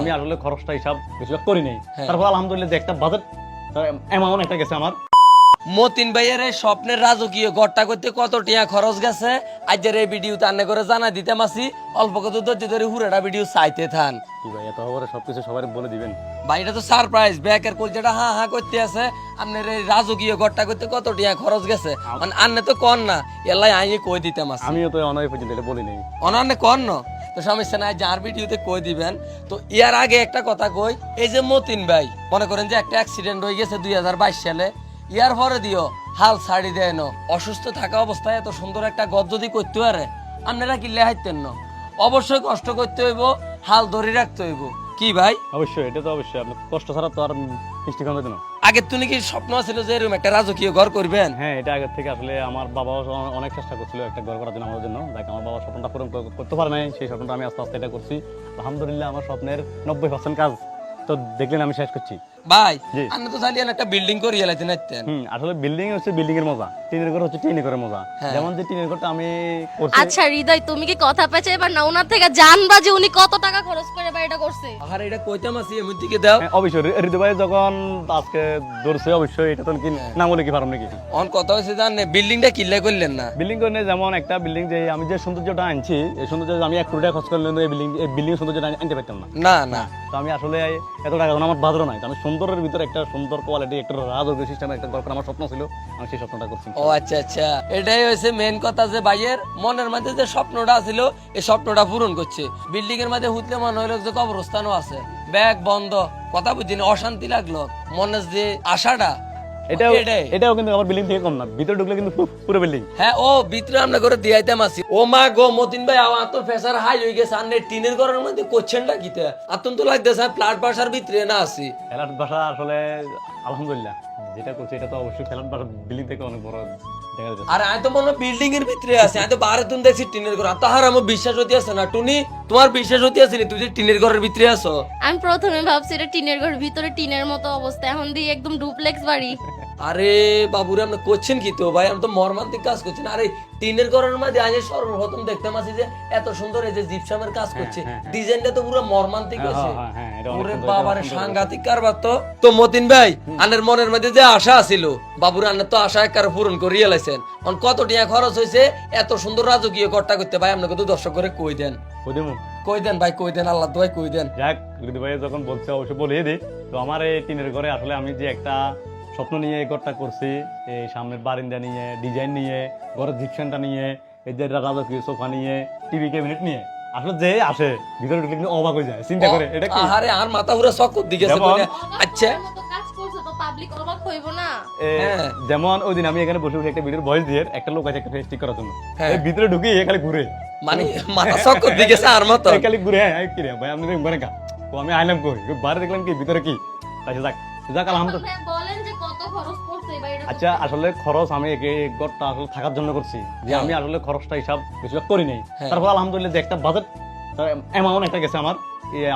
আমি আসলে খরচটা হিসাব বেশিরভাগ করি নাই। তারপর আলহামদুলিল্লাহ যে একটা বাজেট অ্যামাউন্ট একটা গেছে আমার। মতিন ভাইয়ের এই স্বপ্নের রাজকীয় ঘরটা করতে কত টিয়া খরচ গেছে আজকের এই ভিডিওতে আন্নে করে জানা দিতে মাসি। অল্প কত ধৈর্য ধরে হুড়াটা ভিডিও চাইতে থান। কি ভাই এত খবরে সবকিছু সবাই বলে দিবেন? ভাই এটা তো সারপ্রাইজ, ব্যাকের কলজাটা হা হা করতে আছে। আপনার এই রাজকীয় ঘরটা করতে কত টিয়া খরচ গেছে মানে আন্নে তো কন না, এলাই আইয়ে কই দিতে মাসি। আমিও তো অনয় পর্যন্ত এটা বলি নাই। অনান্নে কন না তো সমস্যা নাই, যার ভিডিওতে কই দিবেন। তো ইয়ার আগে একটা কথা কই, এই যে মতিন ভাই মনে করেন যে একটা অ্যাক্সিডেন্ট হয়ে গেছে 2022 সালে, ইয়ার পরে দিও হাল ছাড়ি দেয় না। অসুস্থ থাকা অবস্থায় এত সুন্দর একটা গদ যদি করতে পারে আপনারা কি লেহাইতেন না? অবশ্যই কষ্ট করতে হইব, হাল ধরে রাখতে হইব। কি ভাই? অবশ্যই, এটা তো অবশ্যই। আপনি কষ্ট ছাড়া তো আর মিষ্টি খাওয়া যেত না। আগে তুমি কি স্বপ্ন ছিল যে এরকম একটা রাজকীয় ঘর করবেন? হ্যাঁ, এটা আগের থেকে আসলে আমার বাবাও অনেক চেষ্টা করছিল একটা ঘর করার জন্য আমাদের জন্য। দেখ আমার বাবা স্বপ্নটা পূরণ করতে পারে নাই, সেই স্বপ্নটা আমি আস্তে আস্তে এটা করছি। আলহামদুলিল্লাহ আমার স্বপ্নের 90% কাজ তো দেখলেন আমি শেষ করছি। ভাই জি। আপনি তো চাইলেন একটা বিল্ডিং করিয়ে লাইতে নাইতেন। আসলে বিল্ডিং হচ্ছে বিল্ডিং এর মজা, টিনের ঘর হচ্ছে টিনের ঘরের মজা। হ্যাঁ। যেমন যে টিনের ঘরটা আমি করছি। আচ্ছা হৃদয়, তুমি কি কথা পেয়েছে এবার না ওনার থেকে জানবা যে উনি কত টাকা খরচ করে বাড়িটা করছে? আর এটা কইতাম আছি এমন দিকে দাও। হ্যাঁ, অবশ্যই ঋতু ভাই যখন আজকে ধরছে অবশ্যই এটা তো কি না বলে কি পারম নাকি। অন কথা হইছে জানেন বিল্ডিংটা কিল্লে করলেন না? বিল্ডিং করে যেমন একটা বিল্ডিং যে আমি যে সৌন্দর্যটা আনছি, এই সৌন্দর্য আমি 1 কোটি টাকা খরচ করলে এই বিল্ডিং সৌন্দর্যটা আনতে পারতাম না। না না তো আমি আসলে এত টাকা আমার বাজারও নাই। তো আমি সুন্দরের ভিতরে একটা সুন্দর কোয়ালিটি একটা রাজকীয় সিস্টেমের একটা গল্প আমার স্বপ্ন ছিল, আমি সেই স্বপ্নটা করছি। ও আচ্ছা আচ্ছা, এটাই হয়েছে মেন কথা যে ভাইয়ের মনের মধ্যে যে স্বপ্নটা ছিল এই স্বপ্নটা পূরণ করছে। বিল্ডিং এর মধ্যে হুতলে মনে হইলো যে কবরস্থানও আছে, ব্যাগ বন্ধ, কথা বুঝিনি, অশান্তি লাগলো মনের যে আশাটা। এটাও কিন্তু আমার বিল্ডিং থেকে কম না, ভিতরে ঢুকলে কিন্তু পুরো বিল্ডিং। হ্যাঁ ও ভিতরে আমরা করে দিয়াইতাম আছি। ও মা গো মতিন ভাই আমার তো ফেসার হাই হয়ে গেছে। আর টিনের ঘরের মধ্যে কোচ্ছেনটা কিতে আতন তো লাগতেছে ফ্ল্যাট বাসার ভিতরে না আছি। ফ্ল্যাট বাসা আসলে আলহামদুলিল্লাহ যেটা করছি এটা তো অবশ্যই ফ্ল্যাট বাসা বিল্ডিং থেকে অনেক বড় দেখা যাচ্ছে। আর আমি তো মনে বিল্ডিং এর ভিতরে আছি, আমি তো বাইরে তুমি দেখছি টিনের ঘর। তাহার আমার বিশ্বাস হতে আছে না। টুনি তোমার বিশ্বাস হতে আছে না তুই যে টিনের ঘরের ভিতরে আছো? আমি প্রথমে ভাবছি এটা টিনের ঘর, ভিতরে টিনের মতো অবস্থা, এখন দিয়ে একদম ডুপ্লেক্স বাড়ি। আরে বাবুরে আপনি করছেন কি তো ভাই? আমি তো মর্মান্তিক কাজ করছেন। আরে টিনের ঘরের মধ্যে আজ সর্বপ্রথম দেখতাম আছি যে এত সুন্দর এই যে জিপসামের কাজ করছে, ডিজাইনটা তো পুরো মর্মান্তিক আছে। ওরে বাবারে সাংঘাতিক কারবার তো। তো মতিন ভাই আনের মনের মধ্যে যে আশা ছিল বাবুরে আনের তো আশা একবার পূরণ করিয়ে লাইছেন। কত টাকা খরচ হয়েছে এত সুন্দর রাজকীয় ঘরটা করতে? ভাই আপনাকে তো দর্শক করে কই দেন, কই দেন ভাই, কই দেন, আল্লাহ দোয়াই কই দেন। যাক ঋতু ভাই যখন বলছে অবশ্যই বলিয়ে দিই। তো আমার এই টিনের ঘরে আসলে আমি যে একটা স্বপ্ন নিয়ে এই ঘরটা করছি, এই সামনের বারিন্দা নিয়ে, ডিজাইন নিয়ে, ঘরের জিপশনটা নিয়ে, এই যে রাজকীয় সোফা নিয়ে, টিভি ক্যাবিনেট নিয়ে, আসলে যে আসে ভিতরে ঢুকলে কিন্তু অবাক হয়ে যায়, চিন্তা করে এটা কি। আরে আর মাথা পুরো চক্কর দিকে আছে। আচ্ছা কাজ করছে তো পাবলিক অবাক হইব না? যেমন ওই দিন আমি এখানে বসে বসে একটা ভিডিওর ভয়েস দিয়ে একটা লোক আছে একটা ফেস ঠিক করার জন্য, এই ভিতরে ঢুকে খালি ঘুরে, মানে মাথা চক্কর দিকে আছে আর মতো খালি ঘুরে। হ্যাঁ কি রে ভাই আপনি ঘরে কা ও আমি আইলাম কই বাইরে দেখলাম কি ভিতরে কি। আচ্ছা যাক যাক আলহামদুলিল্লাহ। বলেন যে কত খরচ করছে এই বাড়িটা? আচ্ছা আসলে খরচ আমি এই ঘরটা আসলে থাকার জন্য করছি, যে আমি আসলে খরচটা হিসাব বেশিরভাগ করি নাই। তারপর আলহামদুলিল্লাহ যে একটা বাজেট অ্যামাউন্ট একটা গেছে আমার,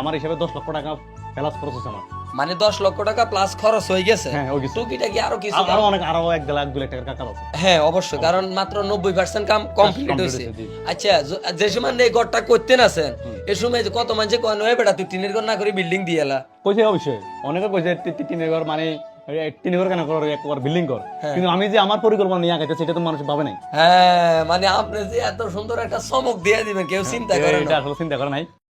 আমার হিসাবে 10 লক্ষ টাকা প্লাস খরচ হচ্ছে আমার। মানে 10 লক্ষ টাকা প্লাস খরচ হয়ে গেছে। হ্যাঁ ওই কিছু টুকিটা কি আরো কিছু? আরো অনেক আরো 1 লাখ 2 লাখ টাকার কাজ আছে। হ্যাঁ অবশ্যই, কারণ মাত্র 90% কাম কমপ্লিট হয়েছে। জি। আচ্ছা যে সময় এই ঘরটা করতেন আছেন এই সময় যে কত মানুষে কয় নয় বেটা তুই টিনের ঘর না করে বিল্ডিং দিয়ে এলা? কইছে অবশ্যই অনেকে কইছে টিনের ঘর মানে টিনের ঘর কেন কর, একবার বিল্ডিং কর। কিন্তু আমি যে আমার পরিকল্পনা নিয়ে আগাইতে সেটা তো মানুষ ভাবে নাই। হ্যাঁ মানে আপনি যে এত সুন্দর একটা চমক দিয়ে দিবেন কেউ চিন্তা করে না। এটা আসলে চিন্তা করে নাই।